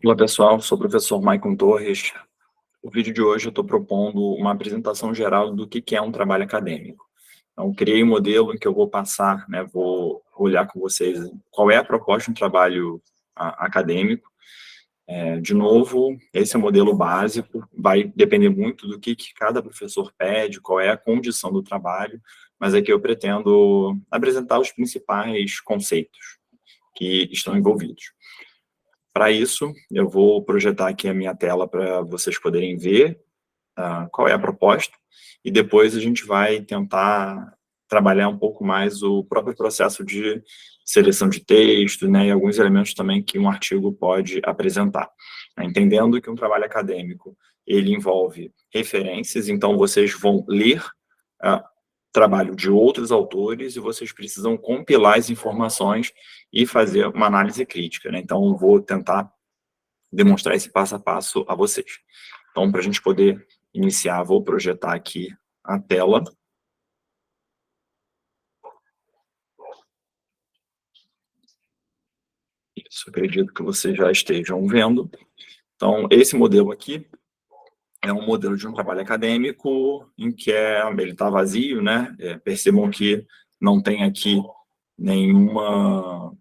Olá pessoal, sou o professor Maicon Torres. O vídeo de hoje eu estou propondo uma apresentação geral do que é um trabalho acadêmico. Então, criei um modelo em que eu vou passar, né, vou olhar com vocês qual é a proposta de um trabalho acadêmico. De novo, esse é o modelo básico, vai depender muito do que cada professor pede, qual é a condição do trabalho, mas aqui eu pretendo apresentar os principais conceitos que estão envolvidos. Para isso, eu vou projetar aqui a minha tela para vocês poderem ver qual é a proposta, e depois a gente vai tentar trabalhar um pouco mais o próprio processo de seleção de texto, né, e alguns elementos também que um artigo pode apresentar. Entendendo que um trabalho acadêmico, ele envolve referências, então vocês vão ler trabalho de outros autores e vocês precisam compilar as informações e fazer uma análise crítica, né? Então, eu vou tentar demonstrar esse passo a passo a vocês. Então, para a gente poder iniciar, vou projetar aqui a tela. Isso, acredito que vocês já estejam vendo. Então, esse modelo aqui é um modelo de um trabalho acadêmico em que ele está vazio, né? Percebam que não tem aqui nenhuma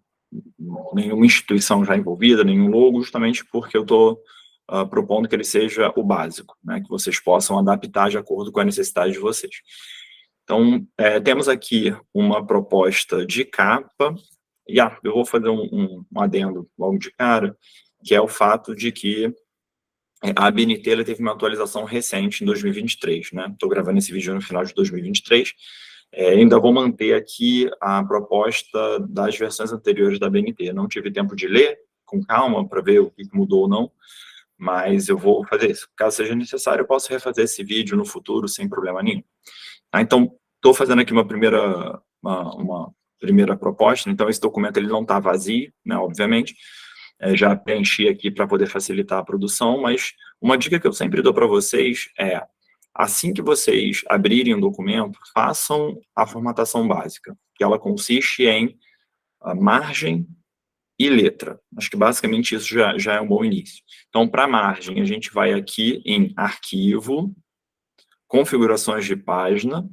instituição já envolvida, nenhum logo, justamente porque eu estou propondo que ele seja o básico, né? Que vocês possam adaptar de acordo com a necessidade de vocês. Então, temos aqui uma proposta de capa, e eu vou fazer um adendo logo de cara, que é o fato de que a ABNT ela teve uma atualização recente em 2023, né? Estou gravando esse vídeo no final de 2023. Ainda vou manter aqui a proposta das versões anteriores da ABNT. Não tive tempo de ler com calma para ver o que mudou ou não, mas eu vou fazer isso. Caso seja necessário, eu posso refazer esse vídeo no futuro sem problema nenhum. Então, estou fazendo aqui uma primeira proposta. Então, esse documento ele não está vazio, né, obviamente. Já preenchi aqui para poder facilitar a produção, mas uma dica que eu sempre dou para vocês é, assim que vocês abrirem um documento, façam a formatação básica, que ela consiste em margem e letra. Acho que basicamente isso já é um bom início. Então, para a margem, a gente vai aqui em arquivo, configurações de página,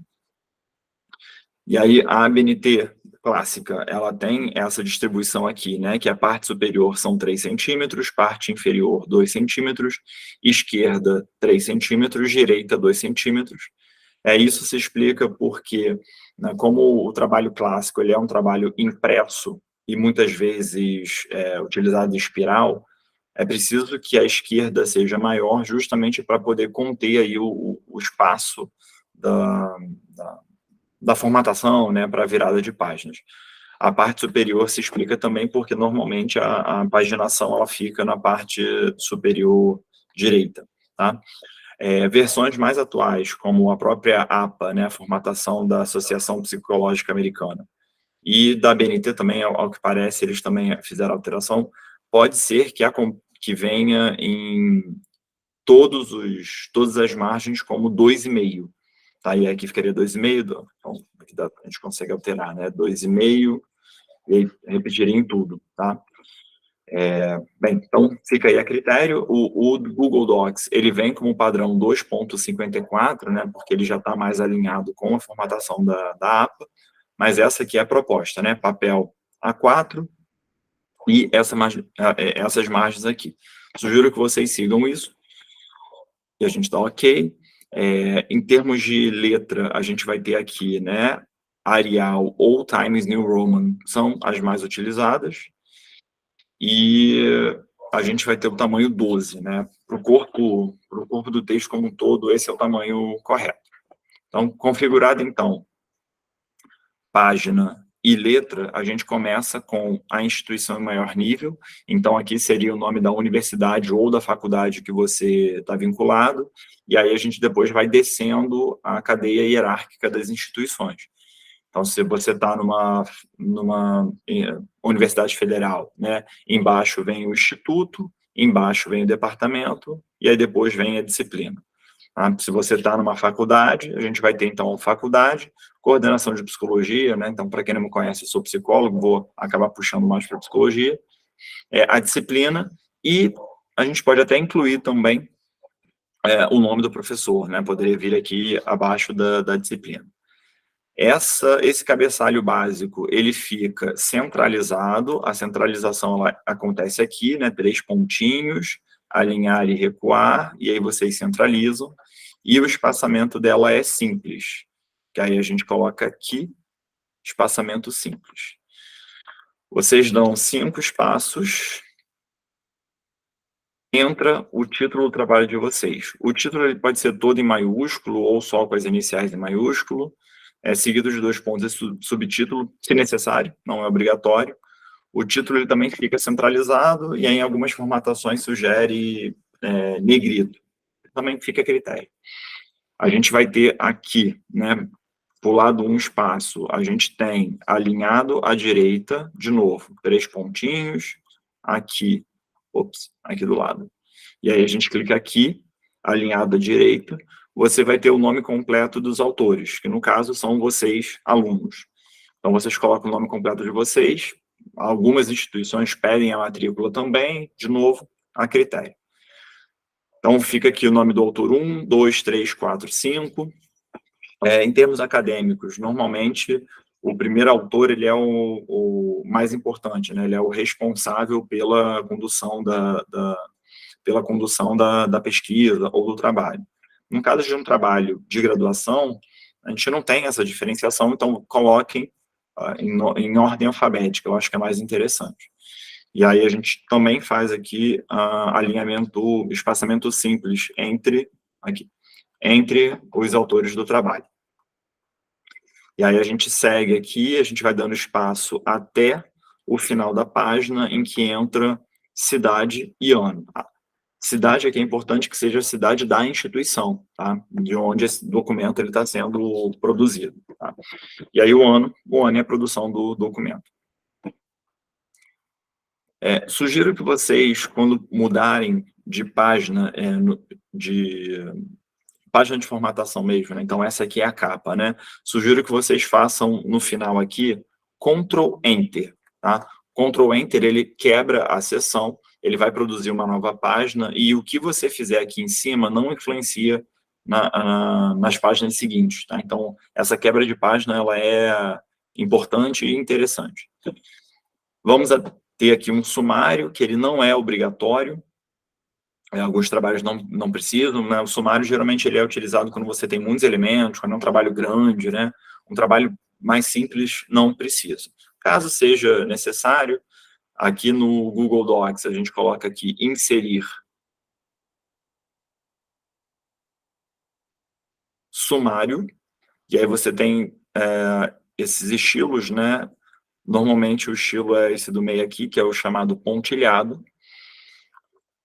e aí a ABNT clássica, ela tem essa distribuição aqui, né, que a parte superior são 3 centímetros, parte inferior 2 centímetros, esquerda 3 centímetros, direita 2 centímetros. Isso se explica porque, né, como o trabalho clássico ele é um trabalho impresso e muitas vezes utilizado em espiral, é preciso que a esquerda seja maior justamente para poder conter aí o espaço da formatação, né, para a virada de páginas. A parte superior se explica também porque normalmente a paginação ela fica na parte superior direita, tá? Versões mais atuais, como a própria APA, né, a formatação da Associação Psicológica Americana, e da ABNT também, ao que parece, eles também fizeram alteração, pode ser que venha em todas as margens como 2,5, tá? E aqui ficaria 2,5, então aqui a gente consegue alterar, né? 2,5, e aí repetiria em tudo, tá? Bem, então fica aí a critério. O Google Docs, ele vem como padrão 2.54, né? Porque ele já está mais alinhado com a formatação da APA, mas essa aqui é a proposta, né? Papel A4 e essas margens aqui. Sugiro que vocês sigam isso, e a gente dá ok. Em termos de letra, a gente vai ter aqui, né, Arial ou Times New Roman, são as mais utilizadas, e a gente vai ter o tamanho 12, né, para o corpo do texto como um todo, esse é o tamanho correto. Então, configurado, então, página e letra, a gente começa com a instituição em maior nível, então aqui seria o nome da universidade ou da faculdade que você está vinculado, e aí a gente depois vai descendo a cadeia hierárquica das instituições. Então, se você está numa universidade federal, né, embaixo vem o instituto, embaixo vem o departamento, e aí depois vem a disciplina. Tá? Se você está numa faculdade, a gente vai ter, então, faculdade, coordenação de psicologia, né? Então, para quem não me conhece, eu sou psicólogo, vou acabar puxando mais para psicologia, a disciplina, e A gente pode até incluir também o nome do professor, né? Poderia vir aqui abaixo da disciplina. Esse cabeçalho básico, ele fica centralizado, a centralização ela acontece aqui, né? 3 pontinhos, alinhar e recuar, e aí vocês centralizam, e o espaçamento dela é simples, que aí a gente coloca aqui, espaçamento simples. Vocês dão 5 espaços, entra o título do trabalho de vocês. O título ele pode ser todo em maiúsculo ou só com as iniciais em maiúsculo, seguido de 2 pontos e subtítulo, se necessário, não é obrigatório. O título ele também fica centralizado e em algumas formatações sugere negrito. Também fica a critério. A gente vai ter aqui, né, pulado um espaço, a gente tem alinhado à direita, de novo, 3 pontinhos, aqui, aqui do lado. E aí a gente clica aqui, alinhado à direita, você vai ter o nome completo dos autores, que no caso são vocês, alunos. Então vocês colocam o nome completo de vocês, algumas instituições pedem a matrícula também, de novo, a critério. Então fica aqui o nome do autor 1, 2, 3, 4, 5. Em termos acadêmicos, normalmente o primeiro autor ele é o mais importante, né? Ele é o responsável pela condução da pesquisa ou do trabalho. No caso de um trabalho de graduação, a gente não tem essa diferenciação, então coloquem em ordem alfabética, eu acho que é mais interessante. E aí a gente também faz aqui alinhamento, espaçamento simples entre os autores do trabalho. E aí a gente segue aqui, a gente vai dando espaço até o final da página, em que entra cidade e ano. Cidade aqui é importante que seja a cidade da instituição, tá? De onde esse documento está sendo produzido. Tá? E aí o ano é a produção do documento. Sugiro que vocês, quando mudarem de página, página de formatação mesmo, né? Então essa aqui é a capa, né? Sugiro que vocês façam no final aqui Ctrl Enter, tá? Ctrl Enter, ele quebra a seção, ele vai produzir uma nova página e o que você fizer aqui em cima não influencia nas páginas seguintes, tá? Então essa quebra de página, ela é importante e interessante. Vamos ter aqui um sumário, que ele não é obrigatório, alguns trabalhos não precisam, né? O sumário, geralmente, ele é utilizado quando você tem muitos elementos, quando é um trabalho grande, né? Um trabalho mais simples não precisa. Caso seja necessário, aqui no Google Docs, a gente coloca aqui inserir sumário, e aí você tem esses estilos, né? Normalmente o estilo é esse do meio aqui, que é o chamado pontilhado,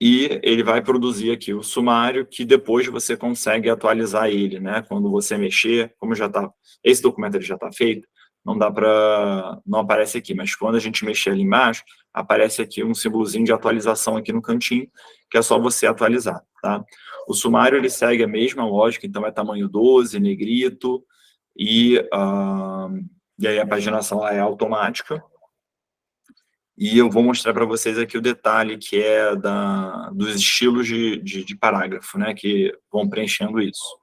e ele vai produzir aqui o sumário, que depois você consegue atualizar ele, né? Quando você mexer, como já está, esse documento ele já está feito, não aparece aqui, mas quando a gente mexer ali embaixo, aparece aqui um símbolozinho de atualização aqui no cantinho, que é só você atualizar, tá? O sumário, ele segue a mesma lógica, então é tamanho 12, negrito, e aí a paginação é automática. E eu vou mostrar para vocês aqui o detalhe que é dos estilos de parágrafo, né, que vão preenchendo isso.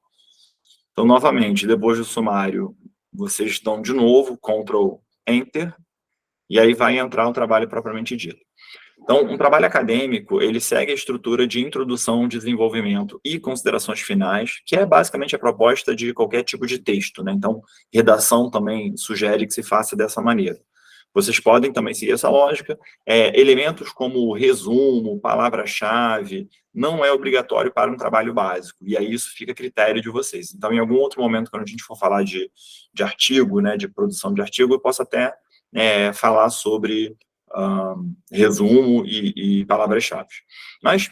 Então, novamente, depois do sumário, vocês dão de novo Ctrl Enter, e aí vai entrar o trabalho propriamente dito. Então, um trabalho acadêmico, ele segue a estrutura de introdução, desenvolvimento e considerações finais, que é basicamente a proposta de qualquer tipo de texto, né? Então, redação também sugere que se faça dessa maneira. Vocês podem também seguir essa lógica. Elementos como resumo, palavra-chave, não é obrigatório para um trabalho básico, e aí isso fica a critério de vocês. Então, em algum outro momento, quando a gente for falar de artigo, né, de produção de artigo, eu posso até falar sobre resumo e palavras-chave. Mas,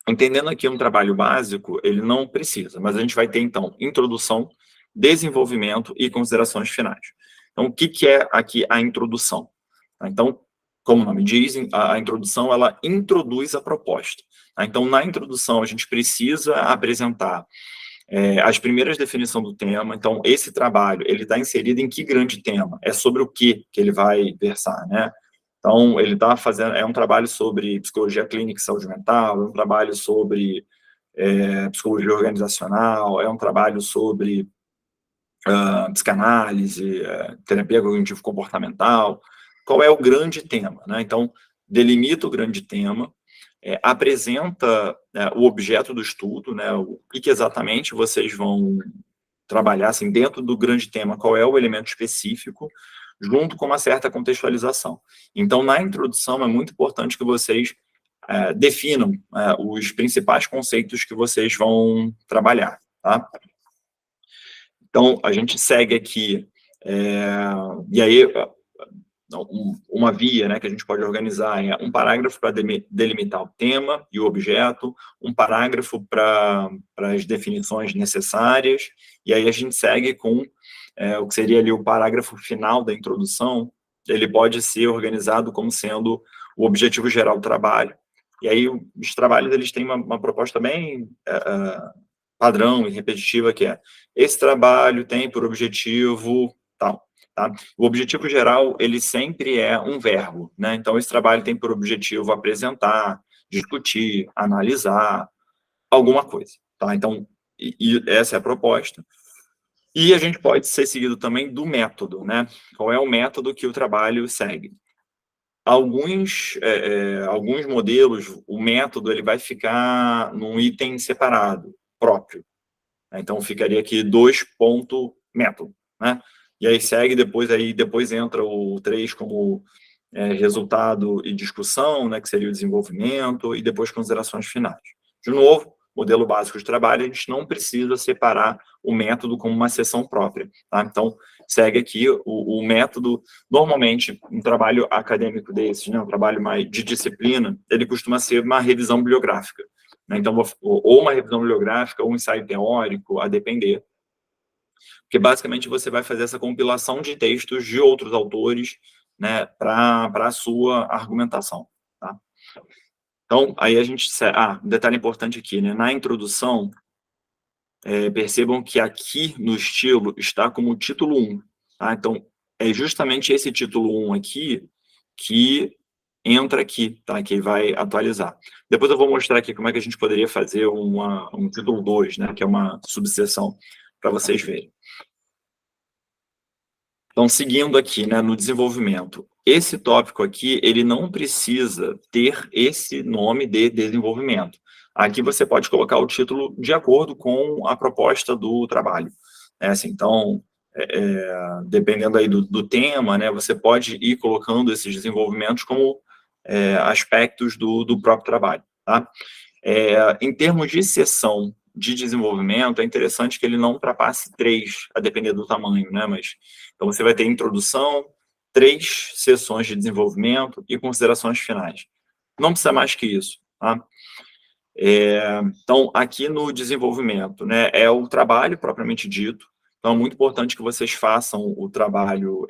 entendendo aqui um trabalho básico, ele não precisa, mas a gente vai ter, então, introdução, desenvolvimento e considerações finais. Então, o que é aqui a introdução? Então, como o nome diz, a introdução, ela introduz a proposta. Então, na introdução, a gente precisa apresentar as primeiras definições do tema. Então, esse trabalho, ele está inserido em que grande tema? É sobre o que ele vai versar, né? Então, ele está fazendo, é um trabalho sobre psicologia clínica e saúde mental, é um trabalho sobre psicologia organizacional, é um trabalho sobre psicanálise, terapia cognitivo-comportamental. Qual é o grande tema, né? Então, delimita o grande tema, apresenta o objeto do estudo, né? O que exatamente vocês vão trabalhar, assim, dentro do grande tema, qual é o elemento específico, junto com uma certa contextualização. Então, na introdução, é muito importante que vocês definam os principais conceitos que vocês vão trabalhar, tá? Então, a gente segue aqui, e aí, uma via, né, que a gente pode organizar é um parágrafo para delimitar o tema e o objeto, um parágrafo para as definições necessárias, e aí a gente segue com o que seria ali o parágrafo final da introdução. Ele pode ser organizado como sendo o objetivo geral do trabalho, e aí os trabalhos eles têm uma proposta bem padrão e repetitiva, que é: esse trabalho tem por objetivo tal. Tá? O objetivo geral, ele sempre é um verbo, né? Então, esse trabalho tem por objetivo apresentar, discutir, analisar alguma coisa, tá? Então, essa é a proposta. E a gente pode ser seguido também do método, né? Qual é o método que o trabalho segue? Alguns modelos, o método ele vai ficar num item separado, próprio. Então, ficaria aqui 2 ponto método, né? E aí segue depois entra o 3 como resultado e discussão, né, que seria o desenvolvimento, e depois considerações finais. De novo, modelo básico de trabalho, a gente não precisa separar o método como uma seção própria, tá? Então, segue aqui o método. Normalmente, um trabalho acadêmico desses, né, um trabalho mais de disciplina, ele costuma ser uma revisão bibliográfica, né? Então, ou uma revisão bibliográfica, ou um ensaio teórico, a depender. Porque, basicamente, você vai fazer essa compilação de textos de outros autores, né, para a sua argumentação, tá? Então, aí a gente... um detalhe importante aqui, né? Na introdução, percebam que aqui no estilo está como título 1, tá? Então, é justamente esse título 1 aqui que entra aqui, tá? Que vai atualizar. Depois eu vou mostrar aqui como é que a gente poderia fazer um título 2, né? Que é uma subseção, para vocês verem. Então, seguindo aqui, né, no desenvolvimento, esse tópico aqui, ele não precisa ter esse nome de desenvolvimento. Aqui você pode colocar o título de acordo com a proposta do trabalho, né? Assim, então, dependendo aí do tema, né, você pode ir colocando esses desenvolvimentos como aspectos do próprio trabalho, tá? Em termos de seção de desenvolvimento, é interessante que ele não ultrapasse 3, a depender do tamanho, né? Mas, então, você vai ter introdução, 3 sessões de desenvolvimento e considerações finais. Não precisa mais que isso, tá? Então, aqui no desenvolvimento, né, é o trabalho propriamente dito. Então, é muito importante que vocês façam o trabalho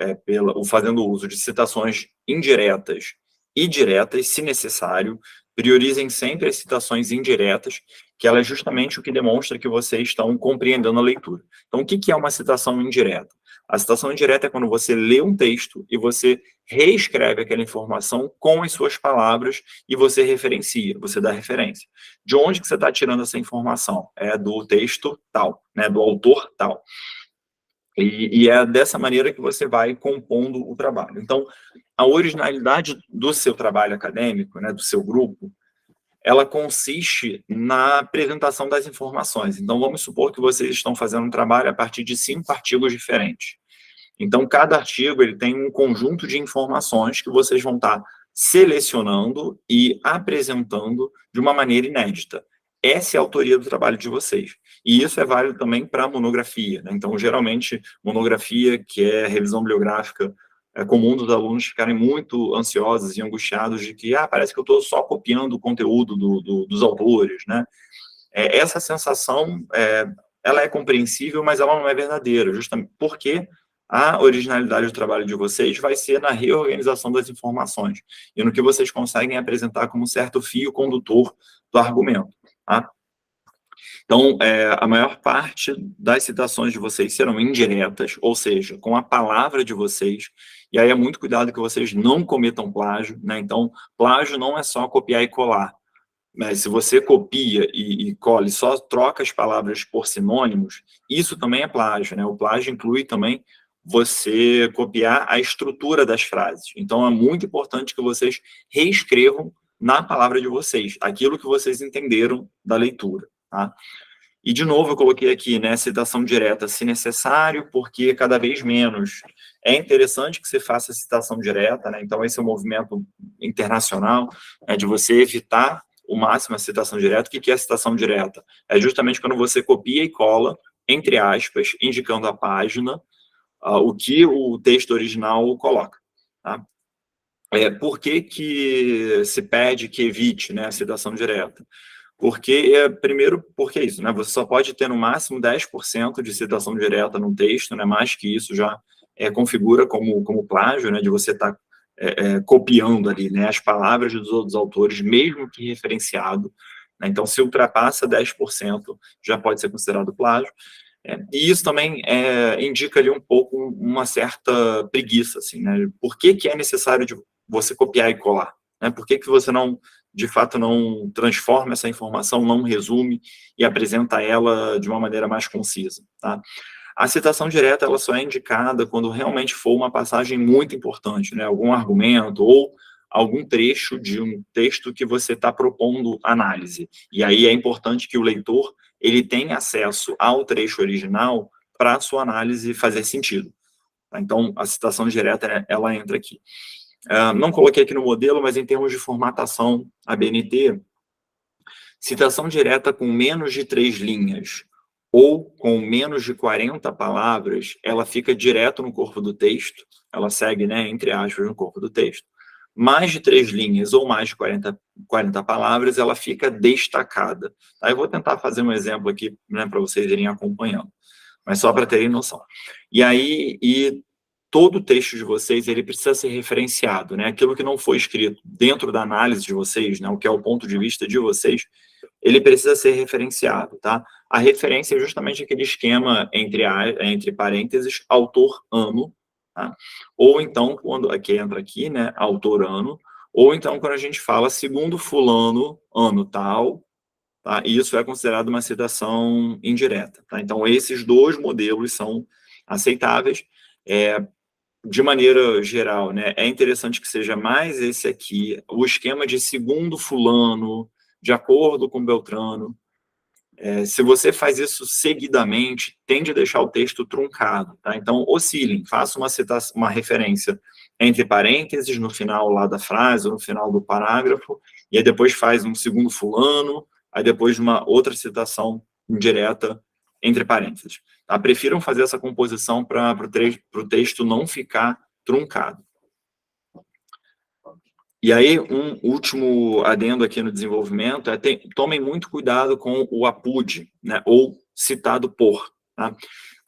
fazendo uso de citações indiretas e diretas, se necessário. Priorizem sempre as citações indiretas, que ela é justamente o que demonstra que vocês estão compreendendo a leitura. Então, o que é uma citação indireta? A citação indireta é quando você lê um texto e você reescreve aquela informação com as suas palavras e você referencia, você dá referência. De onde que você está tirando essa informação? É do texto tal, né, do autor tal. E é dessa maneira que você vai compondo o trabalho. Então, a originalidade do seu trabalho acadêmico, né, do seu grupo, ela consiste na apresentação das informações. Então, vamos supor que vocês estão fazendo um trabalho a partir de 5 artigos diferentes. Então, cada artigo ele tem um conjunto de informações que vocês vão estar selecionando e apresentando de uma maneira inédita. Essa é a autoria do trabalho de vocês. E isso é válido também para monografia, né? Então, geralmente, monografia, que é revisão bibliográfica, é comum dos alunos ficarem muito ansiosos e angustiados de que parece que eu estou só copiando o conteúdo dos autores, né? Essa sensação, ela é compreensível, mas ela não é verdadeira, justamente porque a originalidade do trabalho de vocês vai ser na reorganização das informações e no que vocês conseguem apresentar como certo fio condutor do argumento, tá? Então, a maior parte das citações de vocês serão indiretas, ou seja, com a palavra de vocês, e aí é muito cuidado que vocês não cometam plágio, né? Então, plágio não é só copiar e colar, mas se você copia e cola e só troca as palavras por sinônimos, isso também é plágio, né? O plágio inclui também você copiar a estrutura das frases. Então, é muito importante que vocês reescrevam na palavra de vocês, aquilo que vocês entenderam da leitura, tá? E, de novo, eu coloquei aqui, né, citação direta, se necessário, porque cada vez menos é interessante que você faça citação direta, né? Então, esse é um movimento internacional, né, de você evitar o máximo a citação direta. O que é a citação direta? É justamente quando você copia e cola, entre aspas, indicando a página, o que o texto original coloca, tá? Por que se pede que evite, né, a citação direta? Porque, primeiro, porque é isso, né? Você só pode ter no máximo 10% de citação direta num texto, né? Mais que isso já configura como plágio, né? De você estar copiando ali, né? As palavras dos outros autores, mesmo que referenciado, né? Então, se ultrapassa 10%, já pode ser considerado plágio. E isso também indica ali um pouco uma certa preguiça, assim, né? Por que é necessário de você copiar e colar, né? Por que você não, de fato, não transforma essa informação, não resume e apresenta ela de uma maneira mais concisa, tá? A citação direta, ela só é indicada quando realmente for uma passagem muito importante, né? Algum argumento ou algum trecho de um texto que você está propondo análise. E aí é importante que o leitor ele tenha acesso ao trecho original para a sua análise fazer sentido, tá? Então, a citação direta, né, ela entra aqui. Não coloquei aqui no modelo, mas em termos de formatação ABNT, citação direta com menos de 3 linhas ou com menos de 40 palavras, ela fica direto no corpo do texto, ela segue, né, entre aspas, no corpo do texto. Mais de 3 linhas ou mais de 40 palavras, ela fica destacada. Tá? Eu vou tentar fazer um exemplo aqui, né, para vocês irem acompanhando, mas só para terem noção. E aí, todo o texto de vocês, ele precisa ser referenciado, né? Aquilo que não foi escrito dentro da análise de vocês, né, o que é o ponto de vista de vocês, ele precisa ser referenciado, tá? A referência é justamente aquele esquema entre parênteses, autor, ano, tá? Ou então, quando aqui entra aqui, né, autor, ano, ou então quando a gente fala segundo fulano, ano tal, tá? Isso é considerado uma citação indireta, tá? Então, esses dois modelos são aceitáveis. De maneira geral, né, é interessante que seja mais esse aqui, o esquema de segundo fulano, de acordo com Beltrano. Se você faz isso seguidamente, tende a deixar o texto truncado, tá? Então, oscilem, faça uma citação, uma referência entre parênteses no final lá da frase, ou no final do parágrafo, e aí depois faz um segundo fulano, aí depois uma outra citação indireta entre parênteses. Tá? Prefiram fazer essa composição para o texto não ficar truncado. E aí, um último adendo aqui no desenvolvimento tomem muito cuidado com o APUD, né, ou citado por. Tá?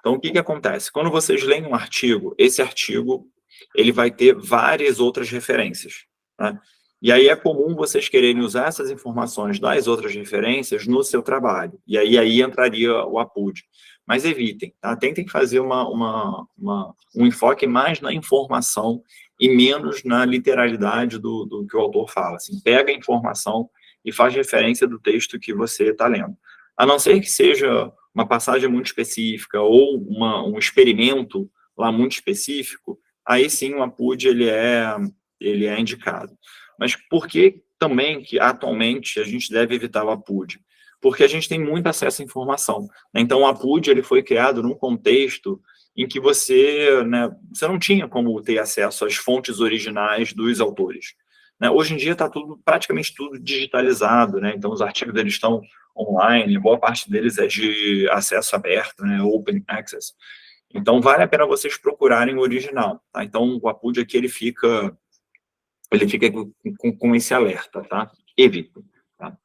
Então, o que acontece? Quando vocês leem um artigo, esse artigo ele vai ter várias outras referências. Tá? E aí é comum vocês quererem usar essas informações das outras referências no seu trabalho. E aí entraria o APUD. Mas evitem, tá? Tentem fazer um enfoque mais na informação e menos na literalidade do que o autor fala. Assim, pega a informação e faz referência do texto que você está lendo. A não ser que seja uma passagem muito específica ou um experimento lá muito específico, aí sim o APUD ele é indicado. Mas por que também que atualmente a gente deve evitar o APUD? Porque a gente tem muito acesso à informação. Então, o APUD ele foi criado num contexto em que você não tinha como ter acesso às fontes originais dos autores. Né? Hoje em dia está praticamente tudo digitalizado, né? Então os artigos eles estão online, boa parte deles é de acesso aberto, né? Open access. Então vale a pena vocês procurarem o original. Tá? Então o APUD aqui ele fica com esse alerta, tá? Evita. Tá?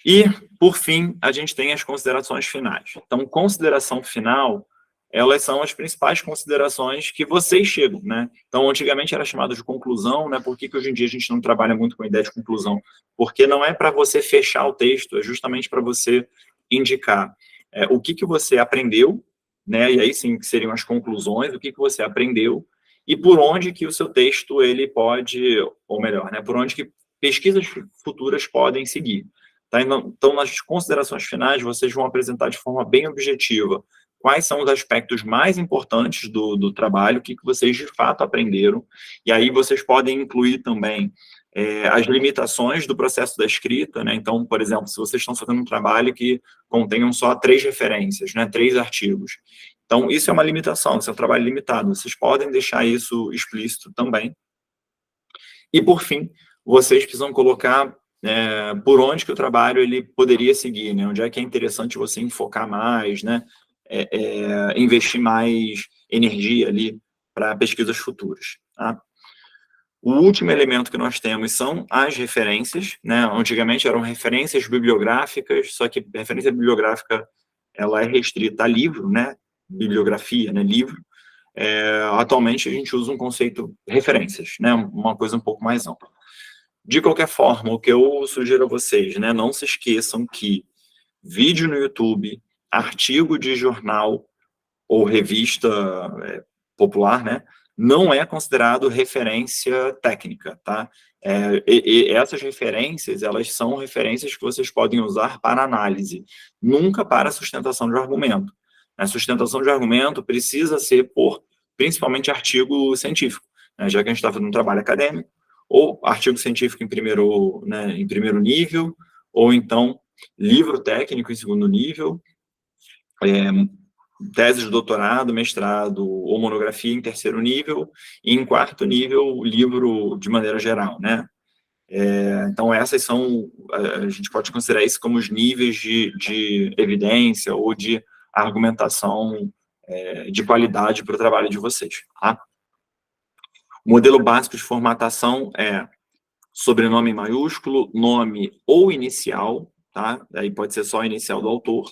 E, por fim, a gente tem as considerações finais. Então, consideração final, elas são as principais considerações que vocês chegam, né? Então, antigamente era chamado de conclusão, né? Por que hoje em dia a gente não trabalha muito com a ideia de conclusão? Porque não é para você fechar o texto, é justamente para você indicar o que você aprendeu, né? E aí sim que seriam as conclusões, o que você aprendeu e por onde que o seu texto ele pode, ou melhor, né? Por onde que pesquisas futuras podem seguir. Tá? Então, nas considerações finais, vocês vão apresentar de forma bem objetiva quais são os aspectos mais importantes do trabalho, o que vocês de fato aprenderam, e aí vocês podem incluir também as limitações do processo da escrita, né? Então, por exemplo, se vocês estão fazendo um trabalho que contenham só 3 referências, né? 3 artigos. Então, isso é uma limitação, isso é um trabalho limitado. Vocês podem deixar isso explícito também. E, por fim, vocês precisam colocar por onde que o trabalho ele poderia seguir, né? Onde é que é interessante você enfocar mais, né? Investir mais energia ali para pesquisas futuras, tá? O último elemento que nós temos são as referências, né? Antigamente eram referências bibliográficas, só que referência bibliográfica ela é restrita a livro, né? Bibliografia, né? Livro. Atualmente a gente usa um conceito referências, né? Uma coisa um pouco mais ampla. De qualquer forma, o que eu sugiro a vocês, né? Não se esqueçam que vídeo no YouTube, artigo de jornal ou revista popular, né? Não é considerado referência técnica, tá? Essas referências, elas são referências que vocês podem usar para análise, nunca para sustentação de argumento. A sustentação de argumento precisa ser por, principalmente, artigo científico, né? Já que a gente está fazendo um trabalho acadêmico, ou artigo científico em primeiro nível, ou então livro técnico em segundo nível, tese de doutorado, mestrado ou monografia em terceiro nível, e em quarto nível, livro de maneira geral, né? Então, essas são, a gente pode considerar isso como os níveis de evidência ou de argumentação de qualidade para o trabalho de vocês, tá? O modelo básico de formatação é sobrenome em maiúsculo, nome ou inicial, tá? Aí pode ser só a inicial do autor.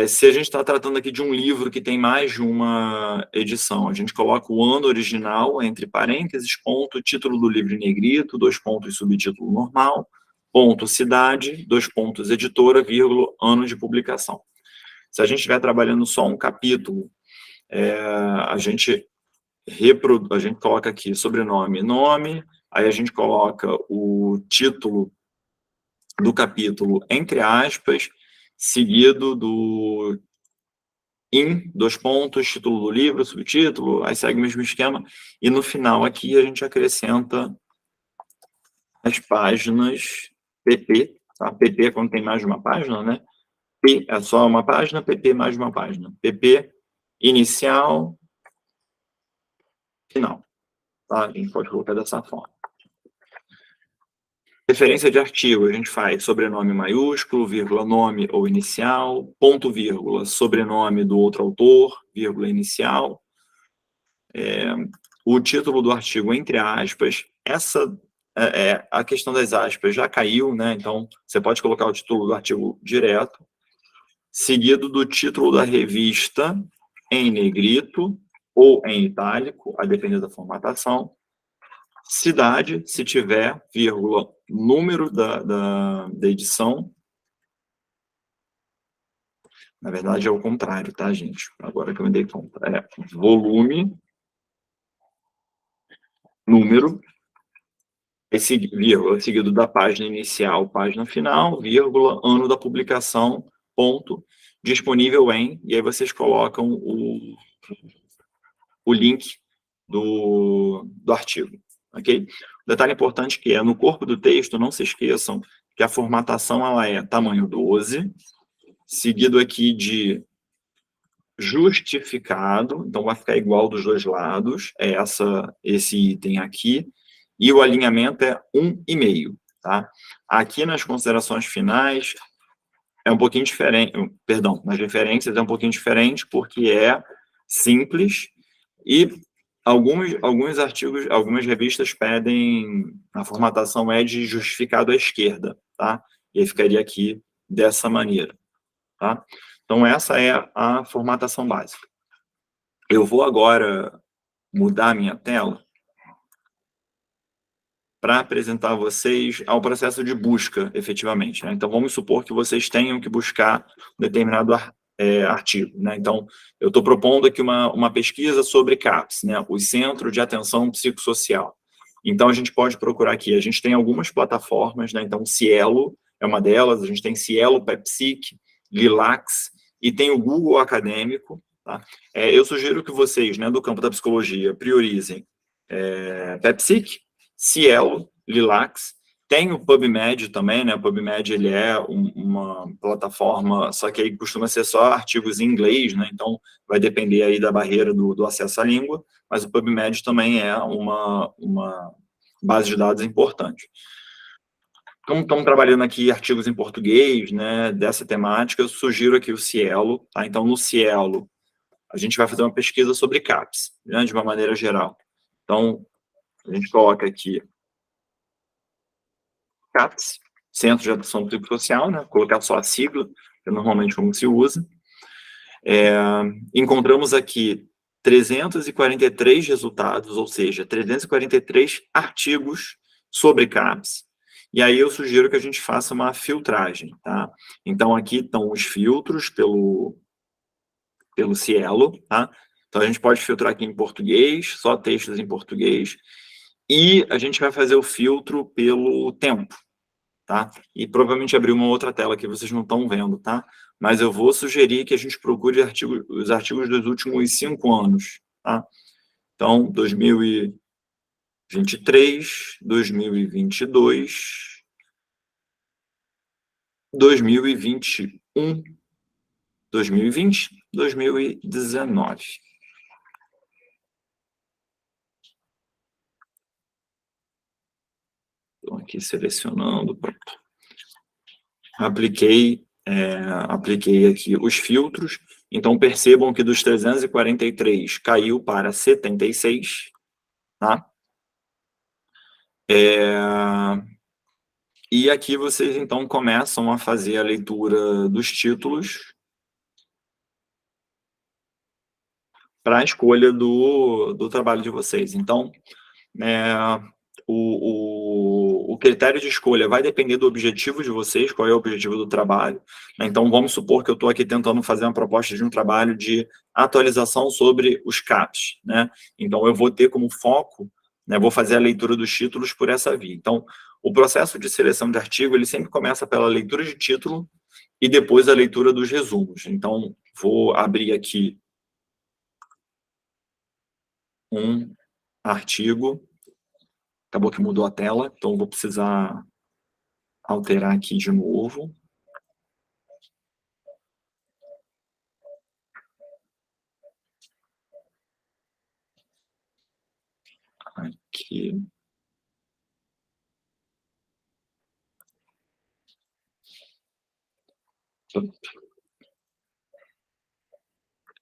Se a gente está tratando aqui de um livro que tem mais de uma edição, a gente coloca o ano original, entre parênteses, ponto, título do livro em negrito, 2 pontos, subtítulo normal, ponto, cidade, 2 pontos, editora, vírgula, ano de publicação. Se a gente estiver trabalhando só um capítulo, a gente coloca aqui sobrenome, nome, aí a gente coloca o título do capítulo entre aspas, seguido do 2 pontos, título do livro, subtítulo, aí segue o mesmo esquema, e no final aqui a gente acrescenta as páginas PP, tá? PP é quando tem mais de uma página, né? P é só uma página, PP mais de uma página. PP inicial, final, tá? A gente pode colocar dessa forma. Referência de artigo, a gente faz sobrenome maiúsculo, vírgula, nome ou inicial, ponto, vírgula, sobrenome do outro autor, vírgula, inicial. O título do artigo, entre aspas, a questão das aspas já caiu, né? Então, você pode colocar o título do artigo direto, seguido do título da revista em negrito ou em itálico, a depender da formatação. Cidade, se tiver, vírgula, número da edição. Na verdade, é o contrário, tá, gente? Agora que eu me dei conta. Volume, número, vírgula, seguido da página inicial, página final, vírgula, ano da publicação, ponto, disponível em, e aí vocês colocam o link do artigo, ok? Detalhe importante que no corpo do texto, não se esqueçam que a formatação ela é tamanho 12, seguido aqui de justificado, então vai ficar igual dos dois lados, esse item aqui, e o alinhamento é 1,5, tá? Aqui nas considerações finais é um pouquinho diferente, perdão, nas referências é um pouquinho diferente, porque é simples, e alguns artigos, algumas revistas pedem, a formatação é de justificado à esquerda, tá? E aí ficaria aqui dessa maneira, tá? Então, essa é a formatação básica. Eu vou agora mudar a minha tela para apresentar vocês ao processo de busca, efetivamente, né? Então, vamos supor que vocês tenham que buscar um determinado artigo, né? Então, eu estou propondo aqui uma pesquisa sobre CAPS, né? O Centro de Atenção Psicossocial. Então, a gente pode procurar aqui. A gente tem algumas plataformas, né? Então, Cielo é uma delas. A gente tem Cielo, Pepsic, Lilacs e tem o Google Acadêmico, tá? Eu sugiro que vocês, né, do campo da psicologia, priorizem Pepsic, Cielo, Lilacs. Tem o PubMed também, né? O PubMed ele é uma plataforma, só que aí costuma ser só artigos em inglês, né? Então vai depender aí da barreira do acesso à língua, mas o PubMed também é uma base de dados importante. Como estamos trabalhando aqui artigos em português, né, dessa temática, eu sugiro aqui o Cielo, tá? Então no Cielo a gente vai fazer uma pesquisa sobre CAPS, né, de uma maneira geral. Então a gente coloca aqui CAPS, Centro de Atenção Psicossocial, né? Colocar só a sigla, que é normalmente como se usa. Encontramos aqui 343 resultados, ou seja, 343 artigos sobre CAPS. E aí eu sugiro que a gente faça uma filtragem, tá? Então aqui estão os filtros pelo Cielo, tá? Então a gente pode filtrar aqui em português, só textos em português, e a gente vai fazer o filtro pelo tempo, tá? E provavelmente abrir uma outra tela que vocês não estão vendo, tá? Mas eu vou sugerir que a gente procure os artigos dos últimos 5 anos, tá? Então, 2023, 2022, 2021, 2020, 2019. Estou aqui selecionando, pronto. Apliquei aqui os filtros. Então, percebam que dos 343 caiu para 76, tá? E aqui vocês, então, começam a fazer a leitura dos títulos para a escolha do trabalho de vocês. Então, o critério de escolha vai depender do objetivo de vocês, qual é o objetivo do trabalho, né? Então, vamos supor que eu estou aqui tentando fazer uma proposta de um trabalho de atualização sobre os CAPs, né? Então, eu vou ter como foco, né, vou fazer a leitura dos títulos por essa via. Então, o processo de seleção de artigo, ele sempre começa pela leitura de título e depois a leitura dos resumos. Então, vou abrir aqui um artigo. Acabou que mudou a tela, então vou precisar alterar aqui de novo. Aqui.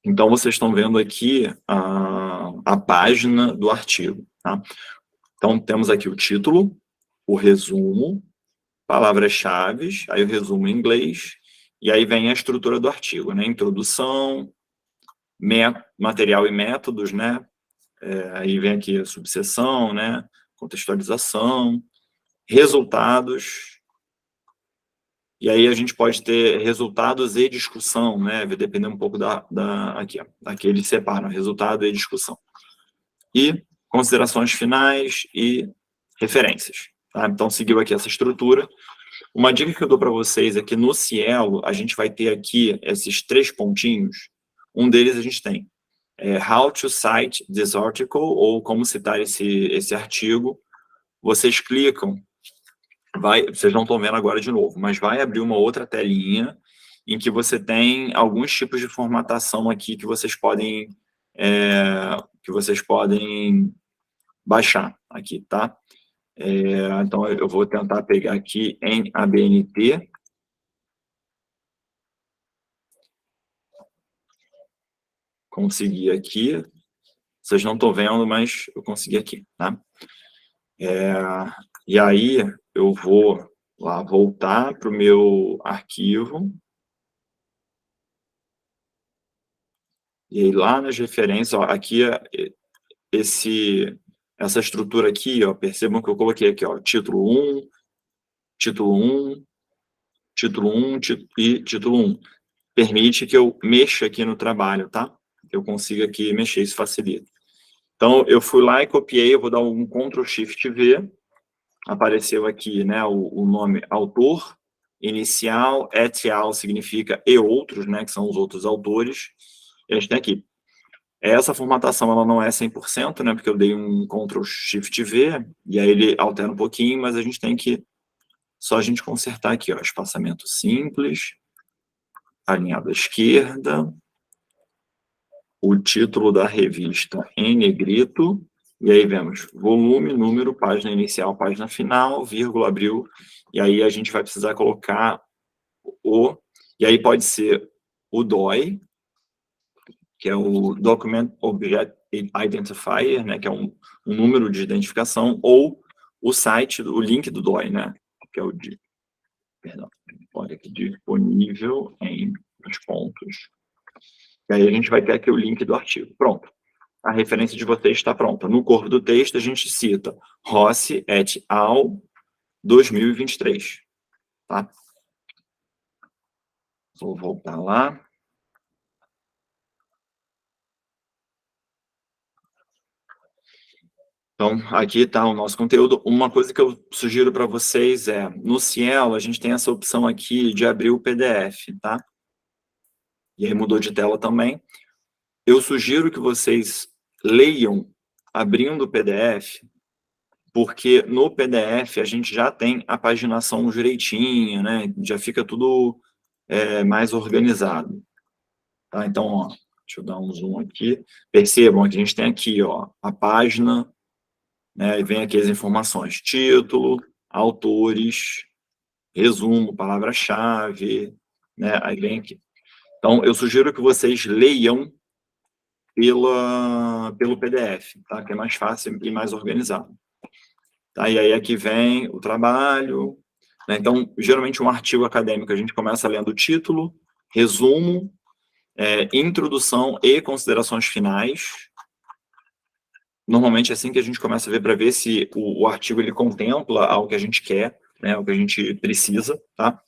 Então, vocês estão vendo aqui a página do artigo, tá? Então, temos aqui o título, o resumo, palavras-chave, aí o resumo em inglês, e aí vem a estrutura do artigo, né? Introdução, material e métodos, né? Aí vem aqui a subseção, né? Contextualização, resultados, e aí a gente pode ter resultados e discussão, né? Vai depender um pouco aqui, ó. Aqui eles separam resultado e discussão. E considerações finais e referências, tá? Então, seguiu aqui essa estrutura. Uma dica que eu dou para vocês é que no Cielo, a gente vai ter aqui esses 3 pontinhos. Um deles a gente tem How to cite this article, ou como citar esse artigo. Vocês clicam, vocês não estão vendo agora de novo, mas vai abrir uma outra telinha em que você tem alguns tipos de formatação aqui que vocês podem baixar aqui, tá? Então, eu vou tentar pegar aqui em ABNT. Consegui aqui. Vocês não estão vendo, mas eu consegui aqui, tá? E aí, eu vou lá voltar para o meu arquivo. E aí, lá nas referências, ó, aqui esse essa estrutura aqui, ó, percebam que eu coloquei aqui, ó, título 1, título 1, título 1 e título 1. Permite que eu mexa aqui no trabalho, tá? Que eu consiga aqui mexer, isso facilita. Então, eu fui lá e copiei, eu vou dar um Ctrl Shift V, apareceu aqui, né, o nome autor, inicial, et al. Significa e outros, né, que são os outros autores, e a gente tem aqui. Essa formatação, ela não é 100%, né, porque eu dei um Ctrl Shift V, e aí ele altera um pouquinho, mas a gente tem que, só a gente consertar aqui, ó, espaçamento simples, alinhado à esquerda, o título da revista em negrito, e aí vemos volume, número, página inicial, página final, vírgula, abril, e aí a gente vai precisar colocar e aí pode ser o DOI, que é o Document Object Identifier, né, que é um número de identificação, ou o site, o link do DOI, né, que é o olha aqui, disponível em os pontos. E aí a gente vai ter aqui o link do artigo. Pronto. A referência de vocês está pronta. No corpo do texto, a gente cita Rossi et al. 2023. Tá? Vou voltar lá. Então, aqui está o nosso conteúdo. Uma coisa que eu sugiro para vocês é, no Cielo, a gente tem essa opção aqui de abrir o PDF, tá? E aí mudou de tela também. Eu sugiro que vocês leiam abrindo o PDF, porque no PDF a gente já tem a paginação direitinha, né? Já fica tudo mais organizado. Tá? Então, ó, deixa eu dar um zoom aqui. Percebam que a gente tem aqui, ó, a página, né? E vem aqui as informações: título, autores, resumo, palavra-chave, né? Aí vem aqui. Então, eu sugiro que vocês leiam pelo PDF, tá? Que é mais fácil e mais organizado. Tá? E aí aqui vem o trabalho, né? Então, geralmente um artigo acadêmico a gente começa lendo o título, resumo, introdução e considerações finais. Normalmente é assim que a gente começa a ver, para ver se o artigo ele contempla algo que a gente quer, né, o que a gente precisa, tá?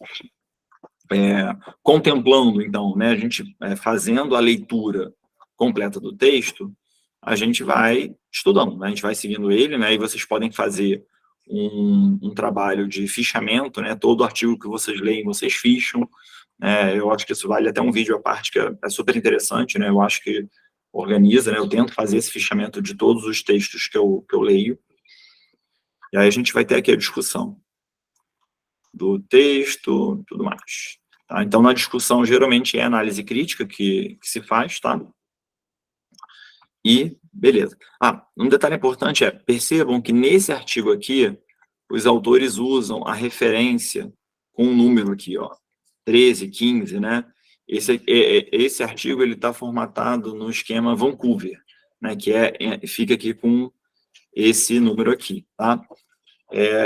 Contemplando, então, né, a gente fazendo a leitura completa do texto, a gente vai estudando, né, a gente vai seguindo ele, né, e vocês podem fazer um trabalho de fichamento, né, todo artigo que vocês leem, vocês ficham. Eu acho que isso vale até um vídeo à parte, que é super interessante, né, eu acho que organiza, né, eu tento fazer esse fichamento de todos os textos que eu leio, e aí a gente vai ter aqui a discussão do texto, tudo mais. Tá? Então, na discussão, geralmente é análise crítica que se faz, tá? E, beleza. Um detalhe importante percebam que nesse artigo aqui, os autores usam a referência com um número aqui, ó, 13, 15, né? Esse artigo, ele está formatado no esquema Vancouver, né? Que fica aqui com esse número aqui, tá?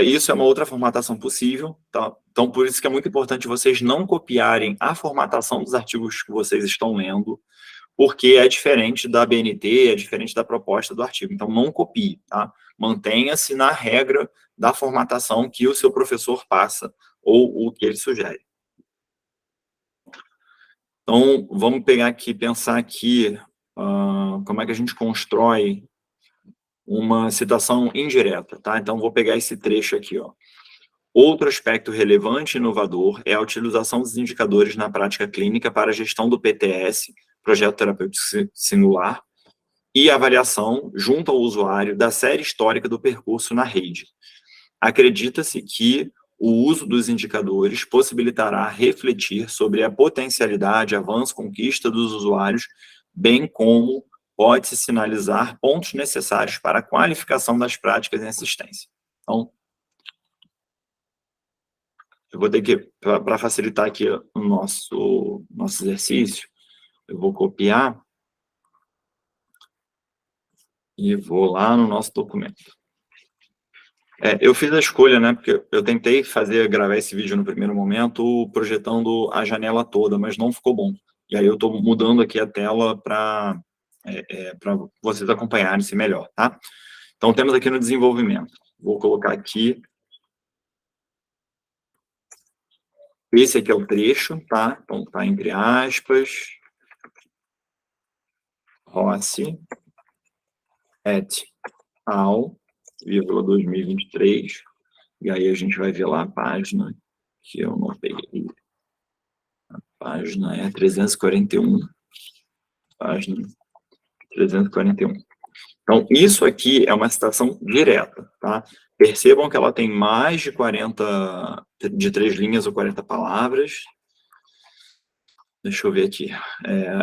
Isso é uma outra formatação possível, tá? Então, por isso que é muito importante vocês não copiarem a formatação dos artigos que vocês estão lendo, porque é diferente da BNT, é diferente da proposta do artigo. Então, não copie, tá? Mantenha-se na regra da formatação que o seu professor passa, ou o que ele sugere. Então, vamos pegar aqui, pensar aqui, como é que a gente constrói uma citação indireta, tá? Então, vou pegar esse trecho aqui, ó. Outro aspecto relevante e inovador é a utilização dos indicadores na prática clínica para a gestão do PTS, Projeto Terapêutico Singular, e avaliação, junto ao usuário, da série histórica do percurso na rede. Acredita-se que o uso dos indicadores possibilitará refletir sobre a potencialidade, avanço, conquista dos usuários, bem como pode-se sinalizar pontos necessários para a qualificação das práticas em assistência. Então, eu vou ter que, para facilitar aqui o nosso exercício, eu vou copiar e vou lá no nosso documento. Eu fiz a escolha, né, porque eu tentei gravar esse vídeo no primeiro momento, projetando a janela toda, mas não ficou bom. E aí eu estou mudando aqui a tela para vocês acompanharem-se melhor, tá? Então, temos aqui no desenvolvimento. Vou colocar aqui. Esse aqui é o trecho, tá? Então, tá entre aspas. Rossi et al. 2023. E aí a gente vai ver lá a página que eu não peguei. A página é 341. Página 341. Então, isso aqui é uma citação direta, tá? Percebam que ela tem mais de 40, de 3 linhas ou 40 palavras. Deixa eu ver aqui.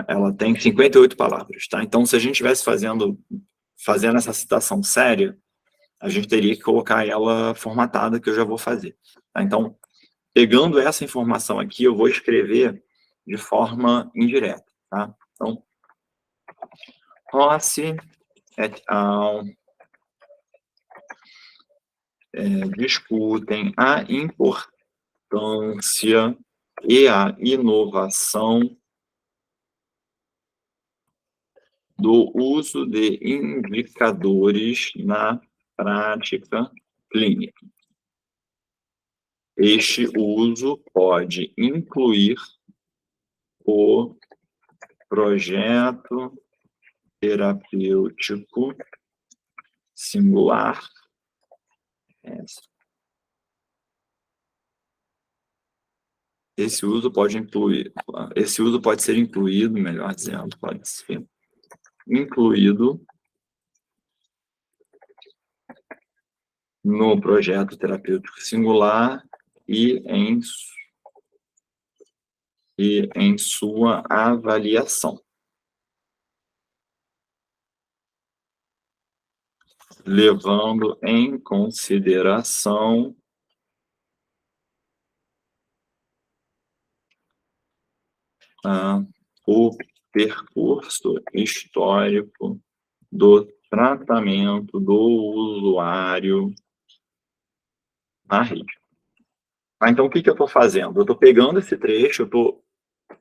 Ela tem 58 palavras, tá? Então, se a gente estivesse fazendo essa citação séria, a gente teria que colocar ela formatada, que eu já vou fazer. Tá? Então, pegando essa informação aqui, eu vou escrever de forma indireta, tá? Então, Rossi et al. Discutem a importância e a inovação do uso de indicadores na prática clínica. Este uso pode incluir o projeto terapêutico singular. Esse uso pode ser incluído, melhor dizendo, pode ser incluído no projeto terapêutico singular e em sua avaliação, levando em consideração o percurso histórico do tratamento do usuário na rede. Então, o que eu estou fazendo? Eu estou pegando esse trecho, eu estou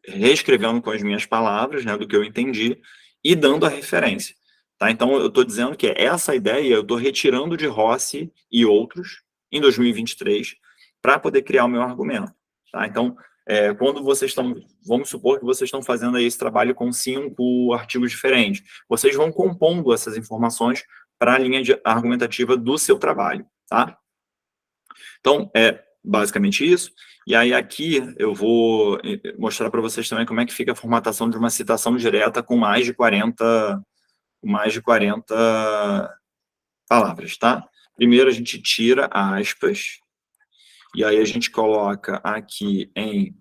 reescrevendo com as minhas palavras, né, do que eu entendi, e dando a referência. Tá? Então, eu estou dizendo que essa ideia eu estou retirando de Rossi e outros, em 2023, para poder criar o meu argumento. Tá? Então, quando vocês estão, vamos supor que vocês estão fazendo aí esse trabalho com 5 artigos diferentes, vocês vão compondo essas informações para a linha argumentativa do seu trabalho. Tá? Então, é basicamente isso. E aí aqui eu vou mostrar para vocês também como é que fica a formatação de uma citação direta com mais de 40 palavras, tá? Primeiro a gente tira aspas, e aí a gente coloca aqui em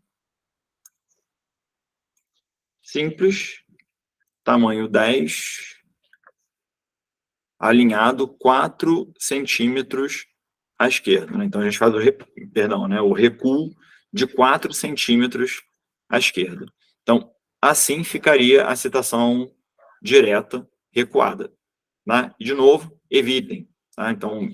simples, tamanho 10, alinhado 4 centímetros à esquerda. Né? Então, a gente faz o recuo de 4 centímetros à esquerda. Então, assim ficaria a citação direta recuada. Né? E, de novo, evitem. Tá? Então,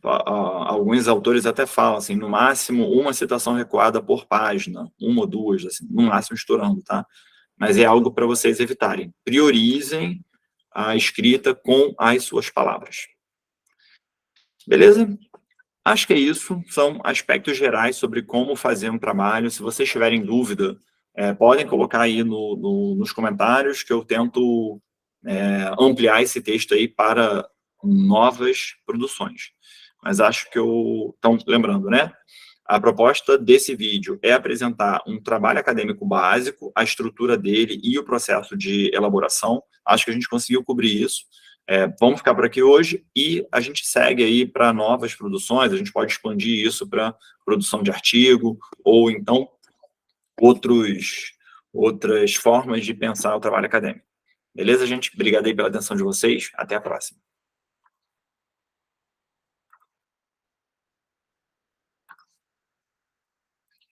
alguns autores até falam, assim, no máximo, uma citação recuada por página, 1 ou 2, assim, no máximo estourando, tá? Mas é algo para vocês evitarem. Priorizem a escrita com as suas palavras. Beleza? Acho que é isso. São aspectos gerais sobre como fazer um trabalho. Se vocês tiverem dúvida, podem colocar aí nos comentários que eu tento ampliar esse texto aí para novas produções. Mas acho que então, lembrando, né? A proposta desse vídeo é apresentar um trabalho acadêmico básico, a estrutura dele e o processo de elaboração. Acho que a gente conseguiu cobrir isso. Vamos ficar por aqui hoje e a gente segue aí para novas produções. A gente pode expandir isso para produção de artigo ou, então, outras formas de pensar o trabalho acadêmico. Beleza, gente? Obrigado aí pela atenção de vocês. Até a próxima.